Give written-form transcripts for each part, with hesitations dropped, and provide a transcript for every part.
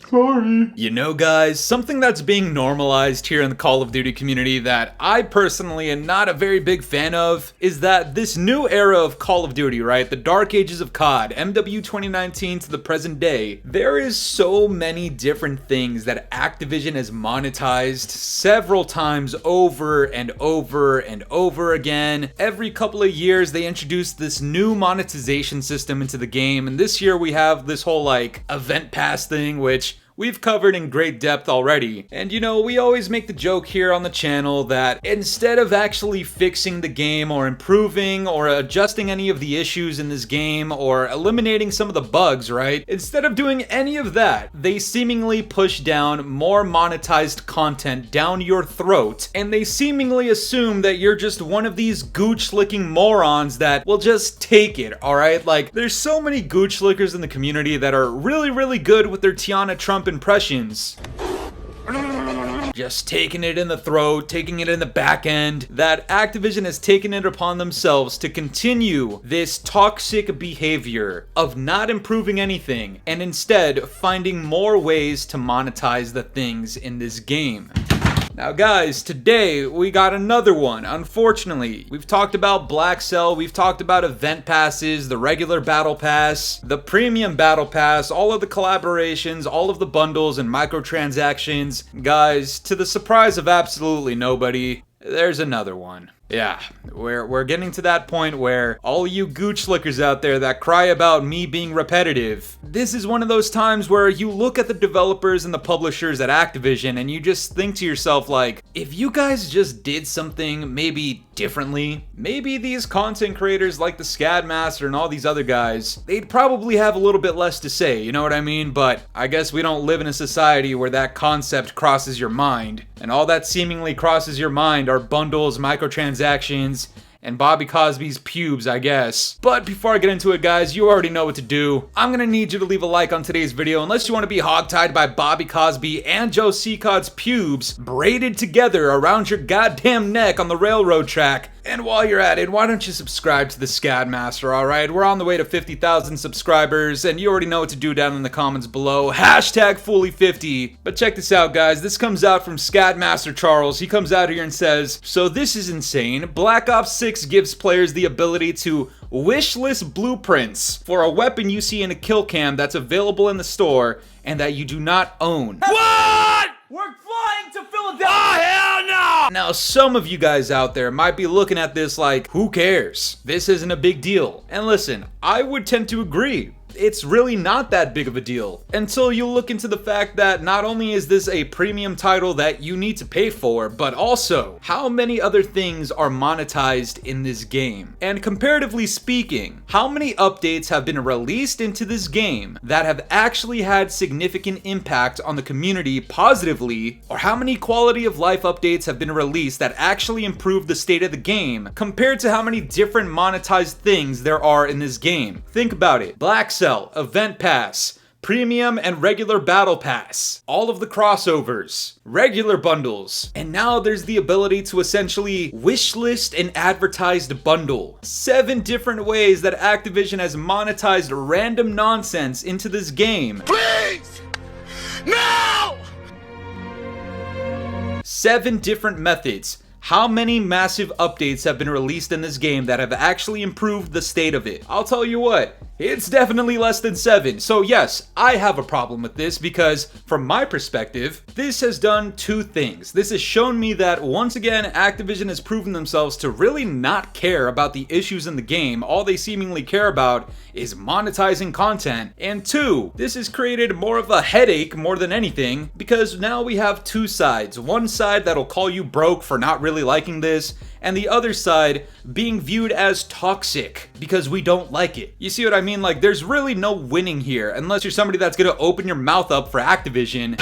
Sorry. You know, guys, something that's being normalized here in the Call of Duty community that I personally am not a very big fan of is that this new era of Call of Duty, right? The dark ages of COD, MW 2019 to the present day, there is so many different things that Activision has monetized several times over and over and over again. Every couple of years, they introduce this new monetization system into the game, and this year we have this whole like event pass thing, which we've covered in great depth already. And you know, we always make the joke here on the channel that instead of actually fixing the game or improving or adjusting any of the issues in this game or eliminating some of the bugs, right? Instead of doing any of that, they seemingly push down more monetized content down your throat, and they seemingly assume that you're just one of these gooch-licking morons that will just take it, alright? Like, there's so many gooch-lickers in the community that are really, really good with their Tiana Trump impressions. Just taking it in the throat, taking it in the back end, that Activision has taken it upon themselves to continue this toxic behavior of not improving anything and instead finding more ways to monetize the things in this game. Now guys, today we got another one. Unfortunately, we've talked about BLACKCELL, we've talked about event passes, the regular battle pass, the premium battle pass, all of the collaborations, all of the bundles and microtransactions. Guys, to the surprise of absolutely nobody, there's another one. Yeah, we're getting to that point where all you gooch lickers out there that cry about me being repetitive, this is one of those times where you look at the developers and the publishers at Activision and you just think to yourself like, if you guys just did something maybe differently, maybe these content creators like the Scadmaster and all these other guys, they'd probably have a little bit less to say, you know what I mean? But I guess we don't live in a society where that concept crosses your mind, and all that seemingly crosses your mind are bundles, microtransactions, and Bobby Cosby's pubes, I guess. But before I get into it, guys, you already know what to do. I'm gonna need you to leave a like on today's video unless you want to be hogtied by Bobby Cosby and Joe Seacod's pubes braided together around your goddamn neck on the railroad track. And while you're at it, why don't you subscribe to the Scadmaster, alright? We're on the way to 50,000 subscribers, and you already know what to do down in the comments below. Hashtag Fooly50. But check this out, guys. This comes out from Scadmaster Charles. He comes out here and says, "So this is insane. Black Ops 6 gives players the ability to wishlist blueprints for a weapon you see in a kill cam that's available in the store and that you do not own." What? We're flying to Philadelphia! Oh, hell no! Now, some of you guys out there might be looking at this like, who cares? This isn't a big deal. And listen, I would tend to agree. It's really not that big of a deal until you look into the fact that not only is this a premium title that you need to pay for, but also how many other things are monetized in this game. And comparatively speaking, how many updates have been released into this game that have actually had significant impact on the community positively, or how many quality of life updates have been released that actually improve the state of the game compared to how many different monetized things there are in this game. Think about it. BLACKCELL, Event Pass, Premium and regular Battle Pass, all of the crossovers, regular bundles, and now there's the ability to essentially wishlist an advertised bundle. 7 different ways that Activision has monetized random nonsense into this game. Please! No! 7 different methods. How many massive updates have been released in this game that have actually improved the state of it? I'll tell you what, it's definitely less than 7. So yes, I have a problem with this because from my perspective, this has done 2 things. This has shown me that once again, Activision has proven themselves to really not care about the issues in the game. All they seemingly care about is monetizing content. And 2, this has created more of a headache more than anything because now we have 2 sides. One side that'll call you broke for not really liking this, and the other side being viewed as toxic because we don't like it. You see what I mean? Like, there's really no winning here unless you're somebody that's gonna open your mouth up for Activision.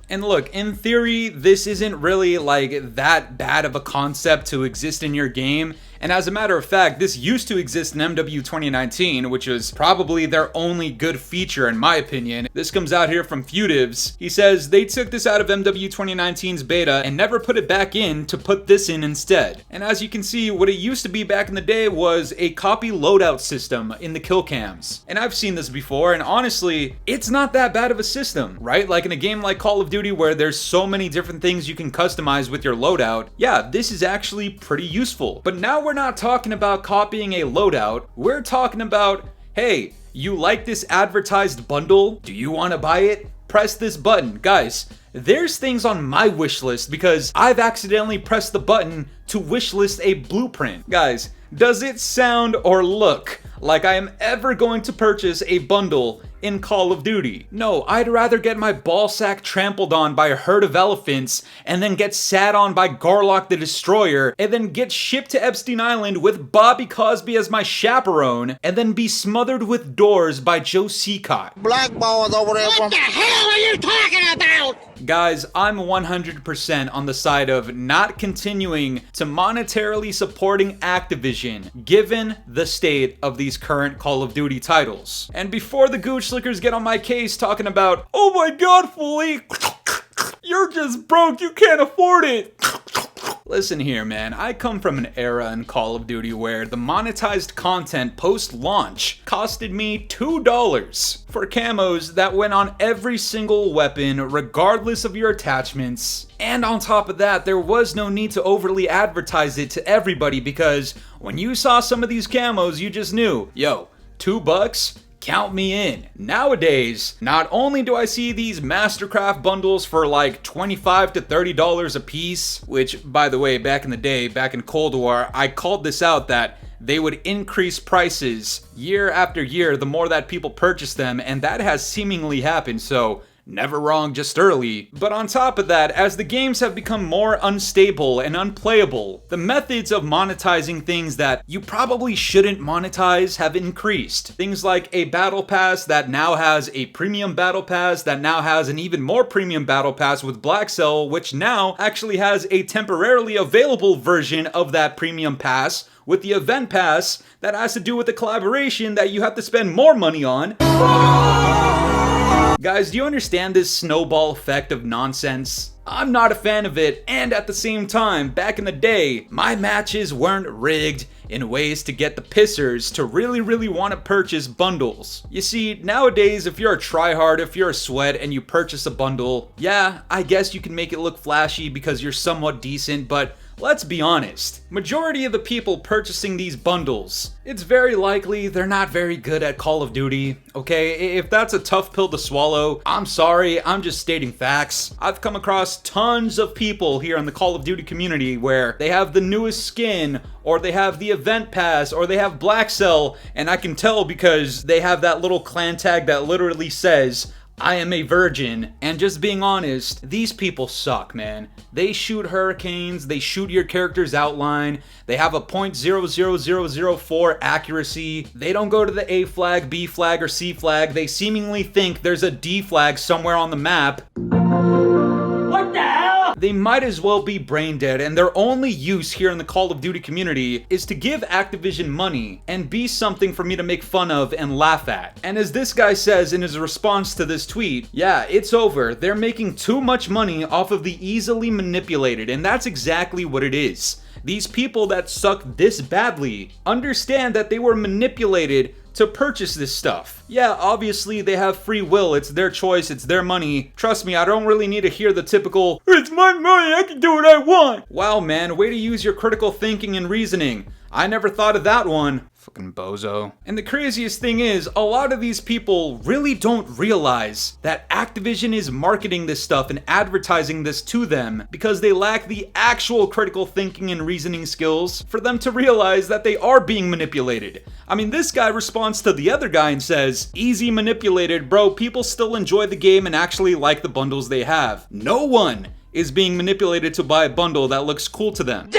And look, in theory, this isn't really like that bad of a concept to exist in your game, And as a matter of fact, this used to exist in MW 2019, which was probably their only good feature in my opinion. This comes out here from Futives. He says they took this out of MW 2019's beta and never put it back in to put this in instead. And as you can see, what it used to be back in the day was a copy loadout system in the kill cams. And I've seen this before, and honestly, it's not that bad of a system, right? Like in a game like Call of Duty where there's so many different things you can customize with your loadout, yeah, this is actually pretty useful. But now we're not talking about copying a loadout, we're talking about, hey, you like this advertised bundle? Do you want to buy it? Press this button. Guys, there's things on my wish list because I've accidentally pressed the button to wishlist a blueprint. Guys, does it sound or look like I am ever going to purchase a bundle in Call of Duty? No, I'd rather get my ballsack trampled on by a herd of elephants and then get sat on by Garlock the Destroyer and then get shipped to Epstein Island with Bobby Cosby as my chaperone and then be smothered with doors by Joe Seacott. Blackballs over there. What the hell are you talking about? Guys, I'm 100% on the side of not continuing to monetarily supporting Activision given the state of these current Call of Duty titles. And before the Gooch Slickers get on my case talking about, oh my god, Fooly, you're just broke, you can't afford it. Listen here, man, I come from an era in Call of Duty where the monetized content post-launch costed me $2 for camos that went on every single weapon, regardless of your attachments. And on top of that, there was no need to overly advertise it to everybody because when you saw some of these camos, you just knew, yo, $2? Count me in. Nowadays, not only do I see these Mastercraft bundles for like $25 to $30 a piece, which, by the way, back in the day, back in Cold War, I called this out that they would increase prices year after year the more that people purchase them, and that has seemingly happened, so never wrong, just early. But on top of that, as the games have become more unstable and unplayable, the methods of monetizing things that you probably shouldn't monetize have increased. Things like a battle pass that now has a premium battle pass that now has an even more premium battle pass with BLACKCELL, which now actually has a temporarily available version of that premium pass with the event pass that has to do with the collaboration that you have to spend more money on. Guys, do you understand this snowball effect of nonsense? I'm not a fan of it, and at the same time, back in the day, my matches weren't rigged in ways to get the pissers to really want to purchase bundles. You see, nowadays, if you're a tryhard, if you're a sweat and you purchase a bundle, yeah, I guess you can make it look flashy because you're somewhat decent, but let's be honest, majority of the people purchasing these bundles, it's very likely they're not very good at Call of Duty, okay? If that's a tough pill to swallow, I'm sorry, I'm just stating facts. I've come across tons of people here in the Call of Duty community where they have the newest skin, or they have the event pass, or they have BLACKCELL, and I can tell because they have that little clan tag that literally says, I am a virgin, and just being honest, these people suck, man. They shoot hurricanes, they shoot your character's outline, they have a .00004 accuracy, they don't go to the A flag, B flag, or C flag, they seemingly think there's a D flag somewhere on the map. What the hell? They might as well be brain dead, and their only use here in the Call of Duty community is to give Activision money and be something for me to make fun of and laugh at. And as this guy says in his response to this tweet, yeah, it's over. They're making too much money off of the easily manipulated, and that's exactly what it is. These people that suck this badly understand that they were manipulated to purchase this stuff. Yeah, obviously they have free will, it's their choice, it's their money. Trust me, I don't really need to hear the typical, it's my money, I can do what I want. Wow, man, way to use your critical thinking and reasoning. I never thought of that one. Fucking bozo. And the craziest thing is, a lot of these people really don't realize that Activision is marketing this stuff and advertising this to them because they lack the actual critical thinking and reasoning skills for them to realize that they are being manipulated. I mean, this guy responds to the other guy and says, easy manipulated, bro, people still enjoy the game and actually like the bundles they have. No one is being manipulated to buy a bundle that looks cool to them.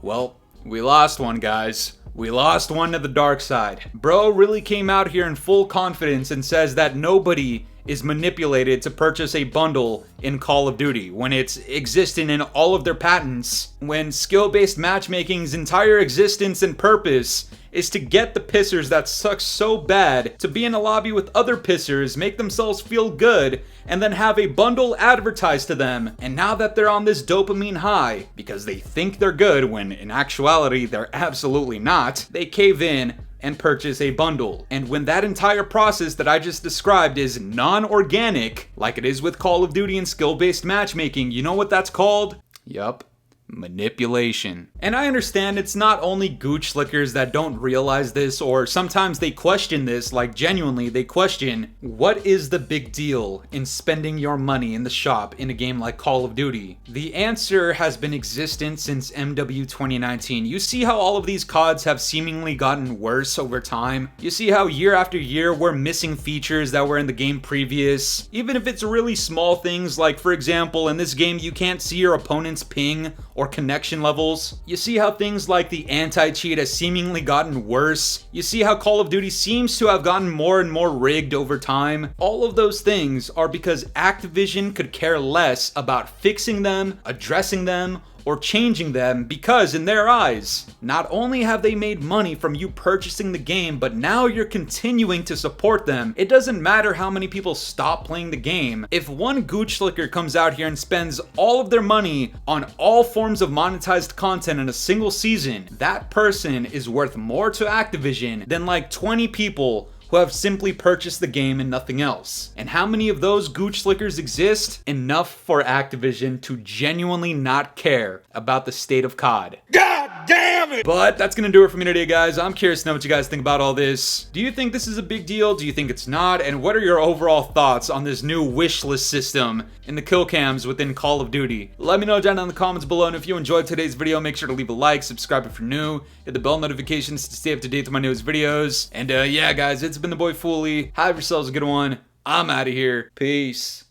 Well, we lost one, guys. We lost one to the dark side. Bro really came out here in full confidence and says that nobody is manipulated to purchase a bundle in Call of Duty when it's existing in all of their patents, when skill-based matchmaking's entire existence and purpose is to get the pissers that suck so bad to be in a lobby with other pissers, make themselves feel good, and then have a bundle advertised to them. And now that they're on this dopamine high, because they think they're good when in actuality they're absolutely not, they cave in and purchase a bundle. And when that entire process that I just described is non-organic, like it is with Call of Duty and skill-based matchmaking, you know what that's called? Yup. Manipulation. And I understand it's not only gooch slickers that don't realize this, or sometimes they question this, like genuinely they question, what is the big deal in spending your money in the shop in a game like Call of Duty? The answer has been existent since MW 2019. You see how all of these CODs have seemingly gotten worse over time? You see how year after year we're missing features that were in the game previous? Even if it's really small things, like for example in this game you can't see your opponent's ping or connection levels. You see how things like the anti-cheat has seemingly gotten worse. You see how Call of Duty seems to have gotten more and more rigged over time. All of those things are because Activision could care less about fixing them, addressing them, or changing them, because in their eyes, not only have they made money from you purchasing the game, but now you're continuing to support them. It doesn't matter how many people stop playing the game. If one gooch slicker comes out here and spends all of their money on all forms of monetized content in a single season, that person is worth more to Activision than like 20 people who have simply purchased the game and nothing else. And how many of those gooch slickers exist? Enough for Activision to genuinely not care about the state of COD. God damn it! But that's gonna do it for me today, guys. I'm curious to know what you guys think about all this. Do you think this is a big deal? Do you think it's not? And what are your overall thoughts on this new wishlist system in the kill cams within Call of Duty? Let me know down in the comments below, and if you enjoyed today's video, make sure to leave a like, subscribe if you're new, hit the bell notifications to stay up to date with my newest videos. And yeah, guys, it's been the boy Fooly. Have yourselves a good one. I'm out of here. Peace.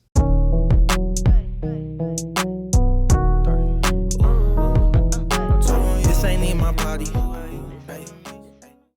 This ain't in my body.